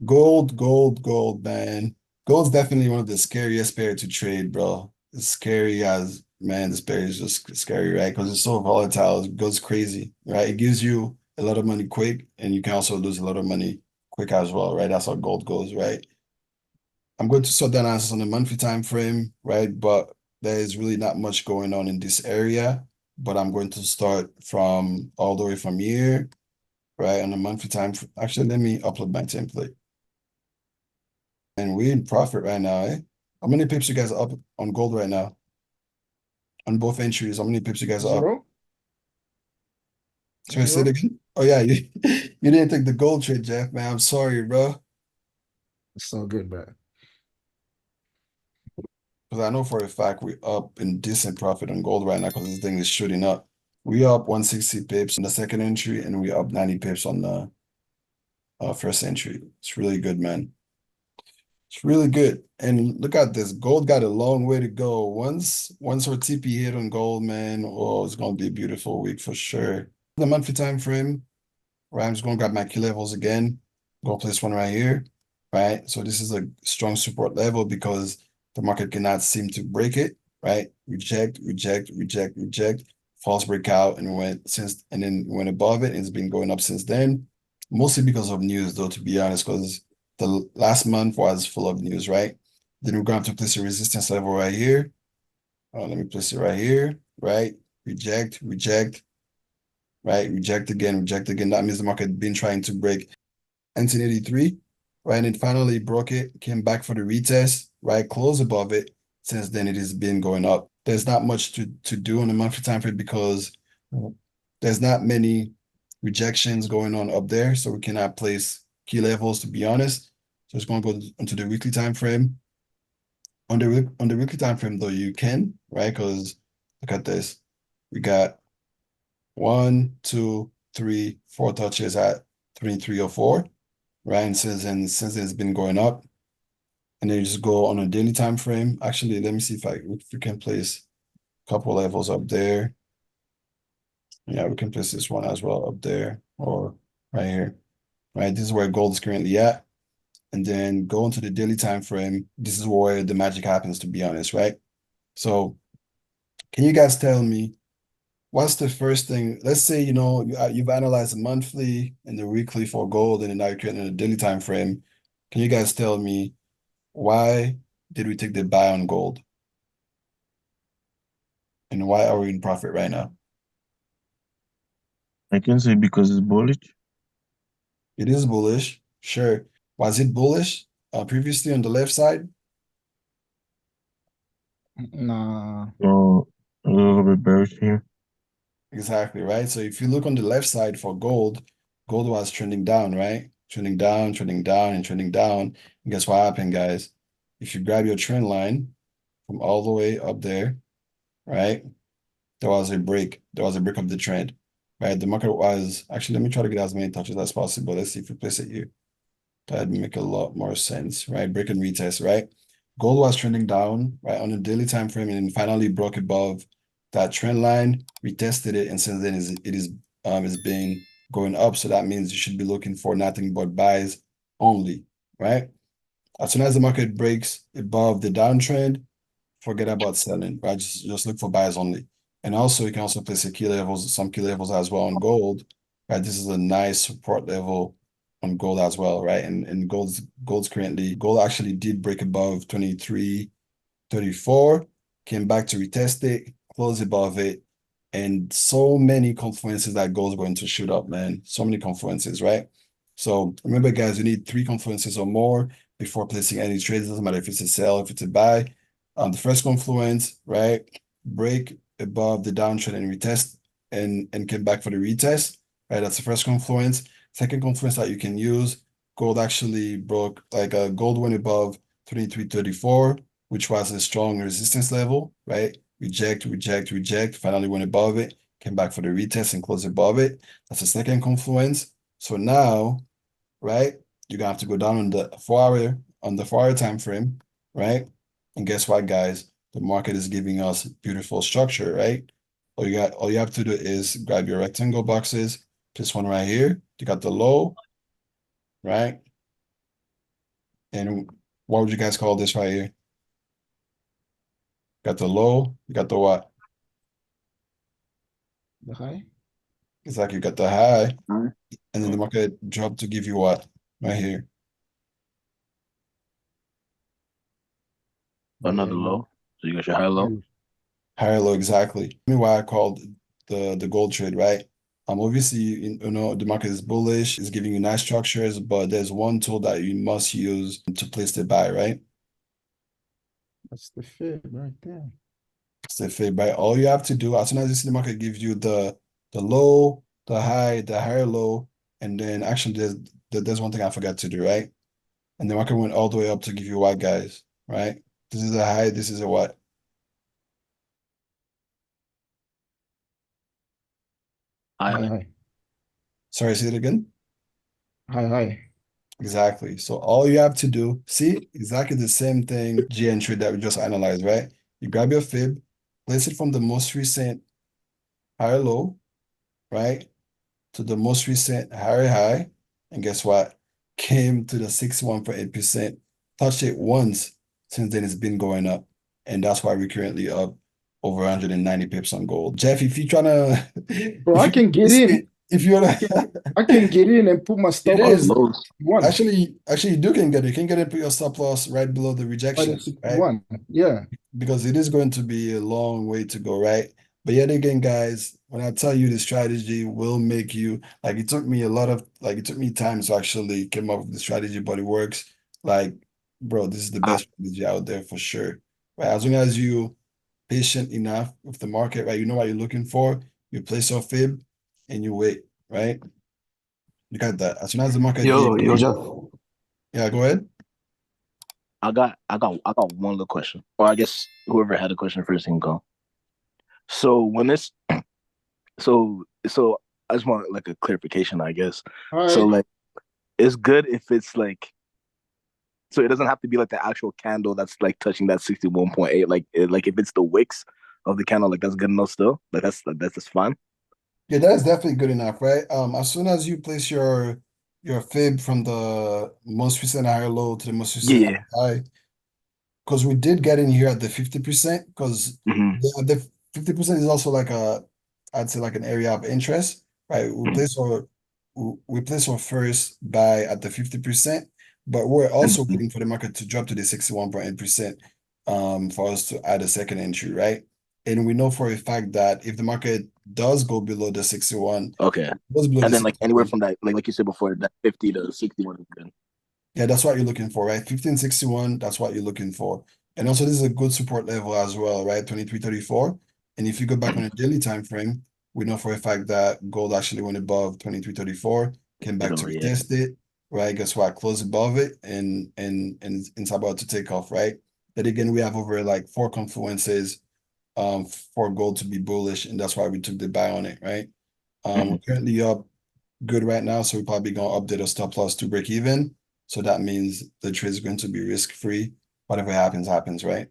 Gold, man. Gold's definitely one of the scariest pair to trade, bro. It's scary as man, this pair is just scary, right? Because it's so volatile, it goes crazy, right? It gives you a lot of money quick, and you can also lose a lot of money quick as well, right? That's how gold goes, right? I'm going to sort the analysis on the monthly time frame, right? But there is really not much going on in this area. But I'm going to start from all the way from here, right? On the monthly time. Actually, let me upload my template. And we're in profit right now, eh? How many pips you guys are up on gold right now? On both entries, how many pips you guys are up? Zero, Sorry, say it zero. again. Oh yeah, you didn't take the gold trade, Jeff, man. I'm sorry, bro. It's so good, man. Because I know for a fact we're up in decent profit on gold right now because this thing is shooting up. We up 160 pips on the second entry and we up 90 pips on the first entry. It's really good, man. It's really good. And look at this. Gold got a long way to go. Once our TP hit on gold, man, oh, it's gonna be a beautiful week for sure. The monthly time frame, right? I'm just gonna grab my key levels again. Go place one right here, right? So this is a strong support level because the market cannot seem to break it, right? Reject, reject, reject, reject, false breakout, and then went above it. It's been going up since then, mostly because of news, though, to be honest, because the last month was full of news, right? Then we're going to place a resistance level right here. Let me place it right here, right? Reject, reject, right? Reject again, reject again. That means the market been trying to break 1983, right? And it finally broke it, came back for the retest, right? Close above it. Since then, it has been going up. There's not much to do on the monthly time frame because there's not many rejections going on up there. So we cannot place key levels, to be honest. So it's going to go into the weekly time frame. On the weekly time frame, though, you can, right? Because look at this. We got one, two, three, four touches at 2304, right? And since it's been going up, and then you just go on a daily time frame. Actually, let me see if we can place a couple levels up there. Yeah, we can place this one as well up there or right here. Right, this is where gold is currently at. And then go into the daily time frame. This is where the magic happens, to be honest, right? So, can you guys tell me what's the first thing? Let's say you've analyzed the monthly and the weekly for gold, and then now you're creating a daily time frame. Can you guys tell me why did we take the buy on gold, and why are we in profit right now? I can say because it's bullish. It is bullish, sure. Was it bullish previously on the left side? Nah, So a little bit bearish here. Exactly, right? So if you look on the left side for gold, gold was trending down, right? Trending down, trending down, and trending down. And guess what happened, guys? If you grab your trend line from all the way up there, right? There was a break. There was a break of the trend, right? The market was actually, let me try to get as many touches as possible. Let's see if we place it here. That'd make a lot more sense, right? Break and retest, right? Gold was trending down, right, on a daily time frame, and then finally broke above that trend line, retested it, and since then it's been going up. So that means you should be looking for nothing but buys only, right? As soon as the market breaks above the downtrend, forget about selling, right? Just look for buys only. And also you can also place some key levels as well on gold, right? This is a nice support level on gold as well, right? And gold actually did break above 23.34, came back to retest it, closed above it, and so many confluences that gold's going to shoot up, man. So many confluences, right? So remember, guys, you need three confluences or more before placing any trades. Doesn't matter if it's a sell, if it's a buy. The first confluence, right? Break above the downtrend and retest and came back for the retest, right? That's the first confluence. Second confluence that you can use, gold actually broke, gold went above 23.34, which was a strong resistance level, right? Reject, reject, reject, finally went above it, came back for the retest and closed above it. That's the second confluence. So now, right, you're gonna have to go down on the 4 hour time frame, right? And guess what, guys? The market is giving us beautiful structure, right? All you have to do is grab your rectangle boxes, this one right here. You got the low, right? And what would you guys call this right here? Got the low, you got the what? The high? It's like you got the high, Alright. and then the market dropped to give you what? Right here. Another low. So you got your high low. Higher low, exactly. I mean, why I called the gold trade, right? Obviously, you know, the market is bullish, it's giving you nice structures, but there's one tool that you must use to place the buy, right? That's the fib right there. It's the fib, right? All you have to do, as soon as you see the market gives you the low, the high, the higher low, and then actually there's one thing I forgot to do, right? And the market went all the way up to give you what, guys, right? This is a high, this is a what? High, High, high. high. Sorry, say it again. High, high. Exactly. So all you have to do, see, exactly the same thing G entry that we just analyzed, right? You grab your fib, place it from the most recent higher low, right? To the most recent higher high. And guess what? Came to the 61.8%, touched it once. Since then, it's been going up. And that's why we're currently up over 190 pips on gold. Jeff, if you're trying to, Bro, I can get in. if you wanna, I can get in and put my it stop is. at Lows. 61. Actually, you do can get it. You can get it, put your stop loss right below the Right rejection, at right? 61. Yeah. Because it is going to be a long way to go, right? But yet again, guys, when I tell you the strategy will make you like it took me a lot of like it took me time to actually come up with the strategy, but it works. Like, bro, this is the best strategy out there for sure. Right? As long as you patient enough with the market, right? You know what you're looking for, you place your fib and you wait, right? Look at that. As soon as the market gave Yo, you, Jeff. yeah, go ahead. I got one little question. Or I guess whoever had a question first can go. So when this so I just want like a clarification, I guess. All So right. like it's good if it's like so it doesn't have to be like the actual candle that's like touching that 61.8. Like if it's the wicks of the candle, like that's good enough still. That's just fine. Yeah, that's definitely good enough, right? As soon as you place your fib from the most recent higher low to the most recent Yeah. high, because we did get in here at the 50%, because Mm-hmm. the 50% is also like I'd say like an area of interest, right? We place our first buy at the 50%, but we're also Mm-hmm. waiting for the market to drop to the 61.8% for us to add a second entry, right? And we know for a fact that if the market does go below the 61, Okay. goes below And the then like anywhere 61, from that, like you said before, that 50 to 61 is good. yeah, that's what you're looking for, right? 1561, that's what you're looking for. And also this is a good support level as well, right? 2334. And if you go back on a daily time frame, we know for a fact that gold actually went above 2334, came back to Yeah. retest it, right? Guess what? Closed above it and it's about to take off, right? But again, we have over like four confluences for gold to be bullish, and that's why we took the buy on it, right? We're currently up good right now, so we're probably gonna update our stop loss to break even. So that means the trade is going to be risk free. Whatever happens, happens, right?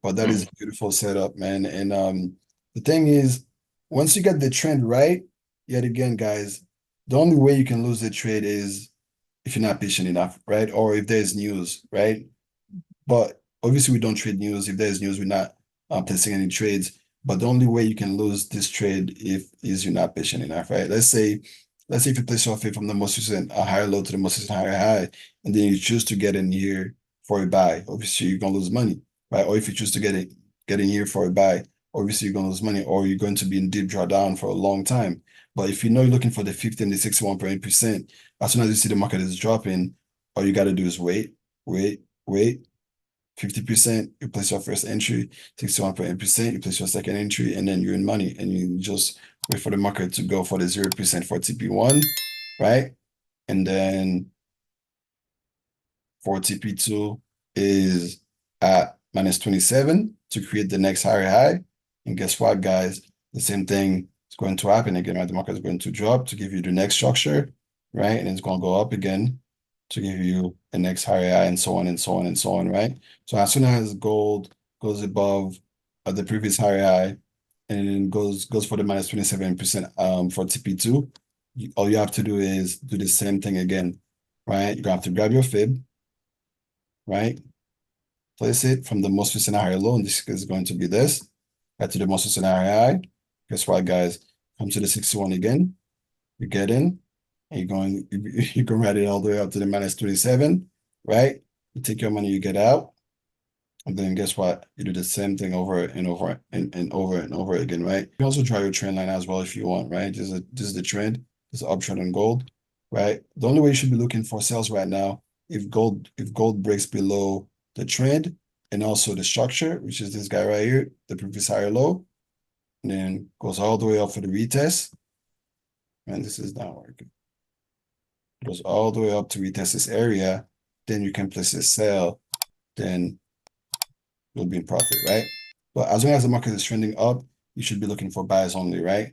But that is a beautiful setup, man. And the thing is, once you get the trend right, yet again, guys, the only way you can lose the trade is if you're not patient enough, right? Or if there's news, right? But obviously, we don't trade news. If there's news, we're not placing any trades. But the only way you can lose this trade if is you're not patient enough, right? Let's say if you place your fib from the most recent higher low to the most recent higher high, and then you choose to get in here for a buy, obviously you're gonna lose money, right? Or if you choose to get in here for a buy, obviously you're gonna lose money, or you're going to be in deep drawdown for a long time. But if you know you're looking for the 50 and the 61.8%, as soon as you see the market is dropping, all you gotta do is wait, 50%, you place your first entry, 61.8%, you place your second entry, and then you're in money. And you just wait for the market to go for the 0% for TP1, right? And then for TP2 is at minus 27 to create the next higher high. And guess what, guys? The same thing is going to happen again, right? The market is going to drop to give you the next structure, right? And it's going to go up again to give you the next higher high, and so on and so on and so on, right? So as soon as gold goes above the previous higher high and then goes for the minus 27% for TP2, all you have to do is do the same thing again, right? You're gonna have to grab your fib, right? Place it from the most recent higher low, and this is going to be this, right to the most recent higher high. Guess what, guys? Come to the 61 again. You get in, and you can ride it all the way up to the minus 27, right? You take your money, you get out, and then guess what? You do the same thing over and over and over and over again, right? You can also draw your trend line as well if you want, right? This is the trend. This is uptrend on gold, right? The only way you should be looking for sales right now, if gold breaks below the trend and also the structure, which is this guy right here, the previous higher low, and then goes all the way up for the retest. And this is not working. Goes all the way up to retest this area, then you can place a sell, then you'll be in profit, right? But as long as the market is trending up, you should be looking for buys only, right?